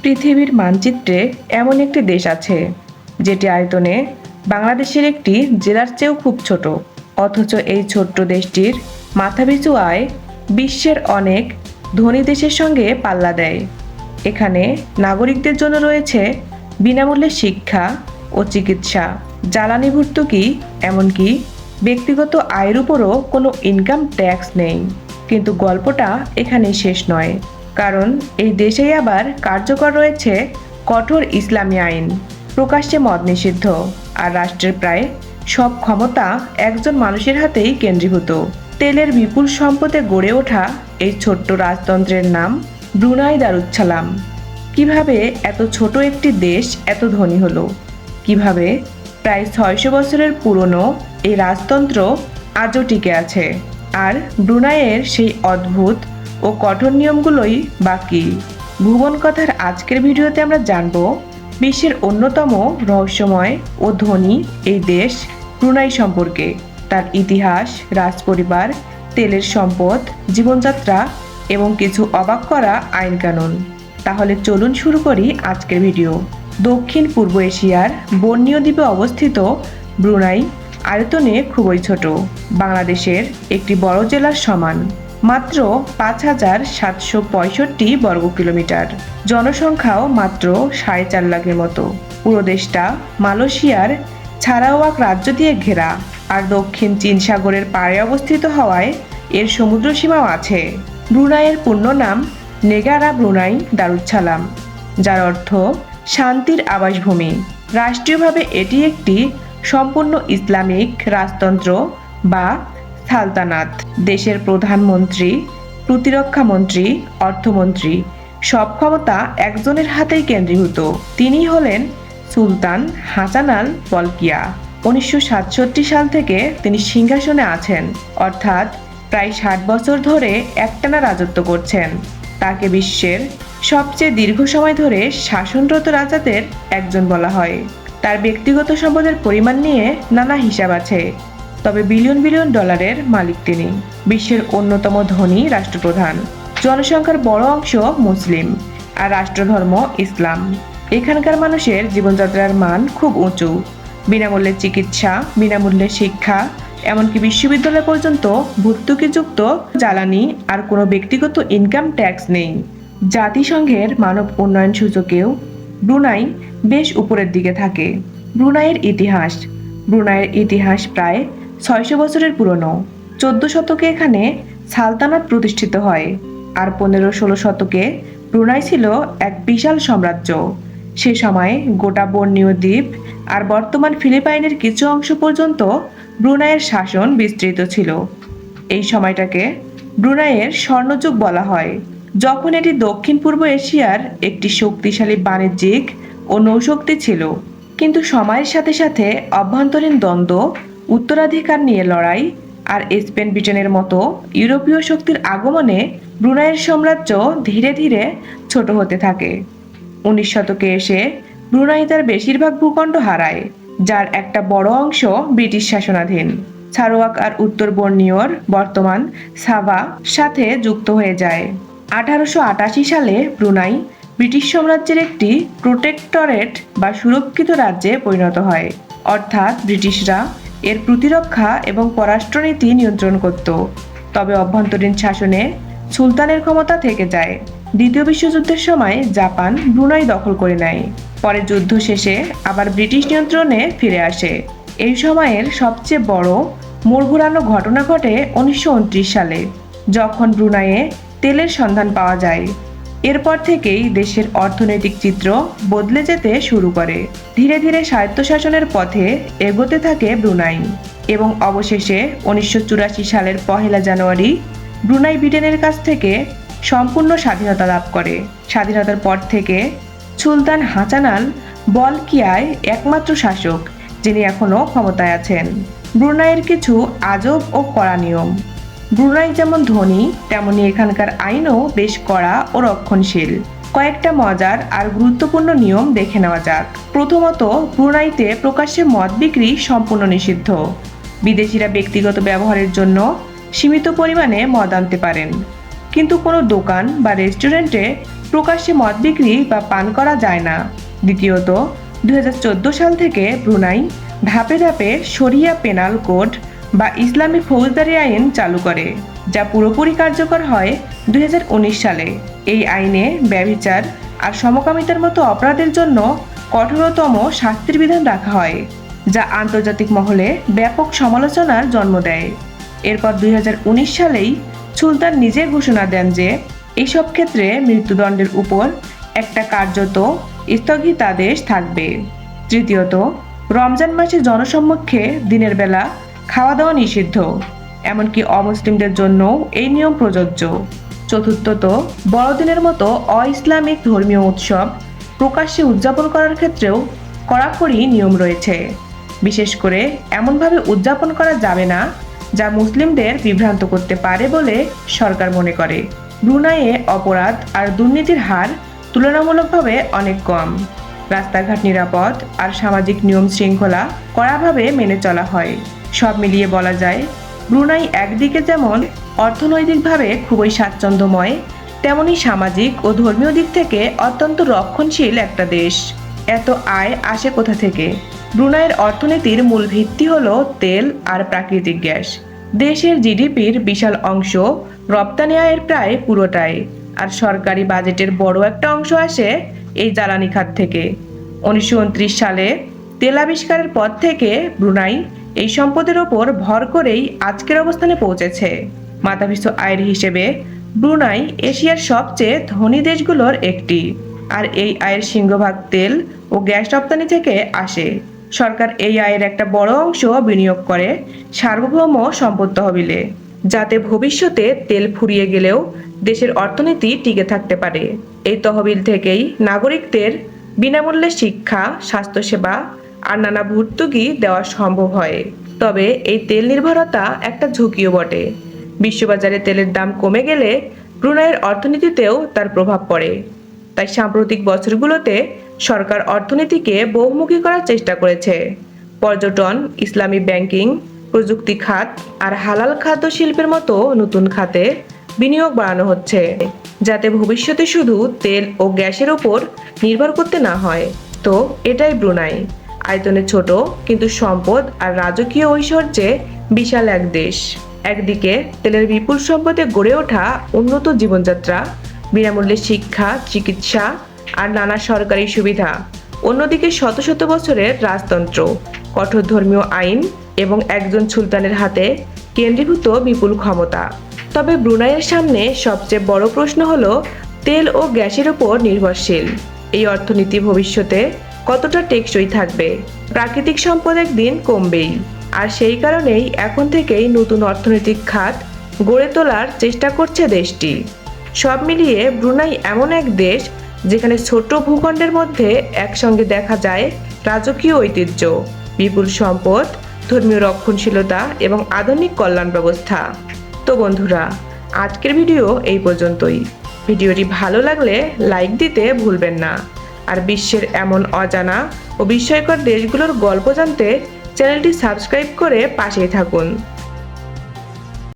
পৃথিবীর মানচিত্রে এমন একটি দেশ আছে যেটি আয়তনে বাংলাদেশের একটি জেলার চেয়েও খুব ছোট, অথচ এই ছোট্ট দেশটির মাথাপিছু আয় বিশ্বের অনেক ধনী দেশের সঙ্গে পাল্লা দেয়। এখানে নাগরিকদের জন্য রয়েছে বিনামূল্যে শিক্ষা ও চিকিৎসা, জ্বালানি ভর্তুকি, এমনকি ব্যক্তিগত আয়ের উপরও কোনো ইনকাম ট্যাক্স নেই। কিন্তু গল্পটা এখানে শেষ নয়, কারণ এই দেশেই আবার কার্যকর রয়েছে কঠোর ইসলামী আইন, প্রকাশ্যে মদ নিষিদ্ধ, আর রাষ্ট্রের প্রায় সব ক্ষমতা একজন মানুষের হাতেই কেন্দ্রীভূত। তেলের বিপুল সম্পদে গড়ে ওঠা এই ছোট্ট রাজতন্ত্রের নাম ব্রুনাই দারুচ্ছালাম। কিভাবে এত ছোট একটি দেশ এত ধনী হলো? কিভাবে প্রায় 600 বছরের পুরনো এই রাজতন্ত্র আজও টিকে আছে? আর ব্রুনাইয়ের সেই অদ্ভুত ও কঠোর নিয়মগুলোই বাকি। ভুবন কথার আজকের ভিডিওতে আমরা জানব বিশ্বের অন্যতম রহস্যময় ও ধনী এই দেশ ব্রুনাই সম্পর্কে, তার ইতিহাস, রাজপরিবার, তেলের সম্পদ, জীবনযাত্রা এবং কিছু অবাক করা আইনকানুন। তাহলে চলুন শুরু করি আজকের ভিডিও। দক্ষিণ পূর্ব এশিয়ার বর্নিও দ্বীপে অবস্থিত ব্রুনাই আয়তনে খুবই ছোট, বাংলাদেশের একটি বড় জেলার সমান, মাত্র 5,765 বর্গ কিলোমিটার। জনসংখ্যাও মাত্র 4.5 লাখের মতো। পুরো দেশটা মালয়েশিয়ার সারাওয়াক রাজ্য দিয়ে ঘেরা, আর দক্ষিণ চীন সাগরের পাড়ে অবস্থিত হওয়ায় এর সমুদ্র সীমাও আছে। ব্রুনাইয়ের পূর্ণ নাম নেগারা ব্রুনাই দারুচ্ছালাম, যার অর্থ শান্তির আবাসভূমি। রাষ্ট্রীয়ভাবে এটি একটি সম্পূর্ণ ইসলামিক রাজতন্ত্র বা সালতানাত। দেশের প্রধানমন্ত্রী, প্রতিরক্ষা মন্ত্রী, অর্থমন্ত্রী সব ক্ষমতা একজনের হাতেই কেন্দ্রীভূত। তিনি হলেন সুলতান হাসান আল বলকিয়া। 1967 সাল থেকে তিনি সিংহাসনে আছেন, অর্থাৎ প্রায় 60 বছর ধরে একটানা রাজত্ব করছেন। তাকে বিশ্বের সবচেয়ে দীর্ঘ সময় ধরে শাসনরত রাজাদের একজন বলা হয়। তার ব্যক্তিগত সম্পদের পরিমাণ নিয়ে নানা হিসাব আছে, তবে বিলিয়ন বিলিয়ন ডলারের মালিক তিনি। বিশ্বের অন্যতম ধনী রাষ্ট্রপ্রধান। জনসংখ্যার বড় অংশ মুসলিম, আর রাষ্ট্রধর্ম ইসলাম। এখানকার মানুষের জীবনযাত্রার মান খুব উঁচু। বিনামূল্যে চিকিৎসা, বিনামূল্যে শিক্ষা, এমনকি বিশ্ববিদ্যালয় পর্যন্ত ভর্তুকিযুক্ত জ্বালানি, আর কোনো ব্যক্তিগত ইনকাম ট্যাক্স নেই। জাতিসংঘের মানব উন্নয়ন সূচকেও ব্রুনাই বেশ উপরের দিকে থাকে। ব্রুনাইয়ের ইতিহাস। ব্রুনাইয়ের ইতিহাস প্রায় 600 বছরের পুরনো। 14 শতকে এখানে সালতানাত প্রতিষ্ঠিত হয়, আর 15-16 শতকে ব্রুনাই ছিল এক বিশাল সাম্রাজ্য। সে সময় গোটা বর্নিও দ্বীপ আর বর্তমান ফিলিপাইনের কিছু অংশ পর্যন্ত ব্রুনাইয়ের শাসন বিস্তৃত ছিল। এই সময়টাকে ব্রুনাইয়ের স্বর্ণযুগ বলা হয়, যখন এটি দক্ষিণ পূর্ব এশিয়ার একটি শক্তিশালী বাণিজ্যিক ও নৌশক্তি ছিল। কিন্তু সময়ের সাথে সাথে অভ্যন্তরীণ দ্বন্দ্ব, উত্তরাধিকার নিয়ে লড়াই, আর স্পেন ব্রিটেনের মতো ইউরোপীয় শক্তির আগমনে ব্রুনাইয়ের সাম্রাজ্য ধীরে ধীরে ছোট হতে থাকে। 19 শতকে এসে ব্রুনাই তার বেশিরভাগ ভূখণ্ড হারায়, যার একটা বড় অংশ ব্রিটিশ শাসনাধীন। সারাওয়াক আর উত্তর বর্নিওর বর্তমান সাভা সাথে যুক্ত হয়ে যায়। 1888 সালে ব্রুনাই ব্রিটিশ সাম্রাজ্যের একটি প্রোটেক্টরেট বা সুরক্ষিত রাজ্যে পরিণত হয়, অর্থাৎ ব্রিটিশরা এর প্রতিরক্ষা এবং পররাষ্ট্রনীতি নিয়ন্ত্রণ করত। তবে অভ্যন্তরীণ শাসনে সুলতানের ক্ষমতা থেকে যায়। দ্বিতীয় বিশ্বযুদ্ধের সময় জাপান ব্রুনাই দখল করে নেয়। পরে যুদ্ধ শেষে আবার ব্রিটিশ নিয়ন্ত্রণে ফিরে আসে। এই সময়ের সবচেয়ে বড় মোড় ঘোরানো ঘটনা ঘটে 1929 সালে, যখন ব্রুনাইয়ে তেলের সন্ধান পাওয়া যায়। এরপর থেকেই দেশের অর্থনৈতিক চিত্র বদলে যেতে শুরু করে। ধীরে ধীরে স্বায়ত্তশাসনের পথে এগোতে থাকে ব্রুনাই, এবং অবশেষে 1984 সালের 1 জানুয়ারি ব্রুনাই ব্রিটেনের কাছ থেকে সম্পূর্ণ স্বাধীনতা লাভ করে। স্বাধীনতার পর থেকে সুলতান হাসান আল বলকিয়াই একমাত্র শাসক যিনি এখনও ক্ষমতায় আছেন। ব্রুনাইয়ের কিছু আজব ও কড়া নিয়ম। ব্রুনাই যেমন ধনী, তেমনি এখানকার আইনও বেশ কড়া ও রক্ষণশীল। কয়েকটা মজার আর গুরুত্বপূর্ণ নিয়ম দেখে নেওয়া যাক। প্রথমত, ব্রুনাইতে প্রকাশ্যে মদ বিক্রি সম্পূর্ণ নিষিদ্ধ। বিদেশিরা ব্যক্তিগত ব্যবহারের জন্য সীমিত পরিমাণে মদ আনতে পারেন, কিন্তু কোনো দোকান বা রেস্টুরেন্টে প্রকাশ্যে মদ বিক্রি বা পান করা যায় না। দ্বিতীয়ত, 2014 সাল থেকে ব্রুনাই ধাপে ধাপে শরিয়া পেনাল কোড বা ইসলামী ফৌজদারি আইন চালু করে, যা পুরোপুরি কার্যকর হয় 2019 সালে। এই আইনে ব্যভিচার আর সমকামিতার মতো অপরাধের জন্য কঠোরতম শাস্তির বিধান রাখা হয়, যা আন্তর্জাতিক মহলে ব্যাপক সমালোচনার জন্ম দেয়। এরপর 2019 সালেই সুলতান নিজে ঘোষণা দেন যে এইসব ক্ষেত্রে মৃত্যুদণ্ডের উপর একটা কার্যত স্থগিতাদেশ থাকবে। তৃতীয়ত, রমজান মাসে জনসম্মুখে দিনের বেলা খাওয়া দাওয়া নিষিদ্ধ, এমনকি অমুসলিমদের জন্যও এই নিয়ম প্রযোজ্য। চতুর্থত, বড়দিনের মতো অ-ইসলামিক ধর্মীয় উৎসব প্রকাশ্যে উদযাপন করার ক্ষেত্রেও কড়াকড়ি নিয়ম রয়েছে। বিশেষ করে এমনভাবে উদযাপন করা যাবে না যা মুসলিমদের বিভ্রান্ত করতে পারে বলে সরকার মনে করে। ব্রুনাইয়ে অপরাধ আর দুর্নীতির হার তুলনামূলকভাবে অনেক কম। রাস্তাঘাট নিরাপদ আর সামাজিক নিয়ম শৃঙ্খলা কড়াভাবে মেনে চলা হয়। সব মিলিয়ে বলা যায়, ব্রুনাই একদিকে যেমন অর্থনৈতিকভাবে খুবই স্বাচ্ছন্দ্যময়, তেমনি সামাজিক ও ধর্মীয় দিক থেকে অত্যন্ত রক্ষণশীল একটা দেশ। এত আয় আসে কোথা থেকে? ব্রুনাইয়ের অর্থনীতির মূল ভিত্তি হলো তেল আর প্রাকৃতিক গ্যাস। দেশের জিডিপির বিশাল অংশ রপ্তানি আয়ের প্রায় পুরোটাই, আর সরকারি বাজেটের বড় একটা অংশ আসে এই জ্বালানি খাত থেকে। 1929 সালে তেল আবিষ্কারের পর থেকে ব্রুনাই এই সম্পদের ওপর ভর করেই আজকের অবস্থানে পৌঁছেছে। মাথাপিছু আয়ের হিসেবে ব্রুনাই এশিয়ার সবচেয়ে ধনী দেশগুলোর একটি, আর এই আয়ের সিংহভাগ তেল ও গ্যাস রপ্তানি থেকে আসে। সরকার এই আয়ের একটা বড় অংশ বিনিয়োগ করে সার্বভৌম সম্পদ তহবিলে, যাতে ভবিষ্যতে তেল ফুরিয়ে গেলেও দেশের অর্থনীতি টিকে থাকতে পারে। এই তহবিল থেকেই নাগরিকদের বিনামূল্যে শিক্ষা, স্বাস্থ্যসেবা আর নানা ভর্তুকি দেওয়া সম্ভব হয়। তবে এই তেল নির্ভরতা একটা ঝুঁকিও বটে। বিশ্ববাজারে তেলের দাম কমে গেলে ব্রুনাইয়ের অর্থনীতিতেও তার প্রভাব পড়ে। তাই সাম্প্রতিক বছরগুলোতে সরকার অর্থনীতিকে বহুমুখী করার চেষ্টা করেছে। পর্যটন, ইসলামী ব্যাংকিং, প্রযুক্তি খাত আর হালাল খাদ্য শিল্পের মতো নতুন খাতে বিনিয়োগ বাড়ানো হচ্ছে, যাতে ভবিষ্যতে শুধু তেল ও গ্যাসের উপর নির্ভর করতে না হয়। তো এটাই ব্রুনাই, আয়তনে ছোট কিন্তু সম্পদ আর রাজকীয় ঐশ্বর্যে বিশাল এক দেশ। একদিকে তেলের বিপুল সম্পদে গড়ে ওঠা উন্নত জীবনযাত্রা, বিনামূল্যে শিক্ষা, চিকিৎসা আর নানা সরকারি সুবিধা, অন্যদিকে শত শত বছরের রাজতন্ত্র, কঠোর ধর্মীয় আইন এবং একজন সুলতানের হাতে কেন্দ্রীভূত বিপুল ক্ষমতা। তবে ব্রুনাইয়ের সামনে সবচেয়ে বড় প্রশ্ন হলো তেল ও গ্যাসের উপর নির্ভরশীল এই অর্থনীতি ভবিষ্যতে কতটা টেকসই থাকবে। প্রাকৃতিক সম্পদ একদিন কমবেই, আর সেই কারণেই এখন থেকেই নতুন অর্থনৈতিক খাত গড়ে তোলার চেষ্টা করছে দেশটি। সব মিলিয়ে ব্রুনাই এমন এক দেশ যেখানে ছোট ভূখণ্ডের মধ্যে একসঙ্গে দেখা যায় রাজকীয় ঐতিহ্য, বিপুল সম্পদ, ধর্মীয় রক্ষণশীলতা এবং আধুনিক কল্যাণ ব্যবস্থা। তো বন্ধুরা, আজকের ভিডিও এই পর্যন্তই। ভিডিওটি ভালো লাগলে লাইক দিতে ভুলবেন না, আর বিশ্বের এমন অজানা ও বিস্ময়কর দেশগুলোর গল্প জানতে চ্যানেলটি সাবস্ক্রাইব করে পাশেই থাকুন।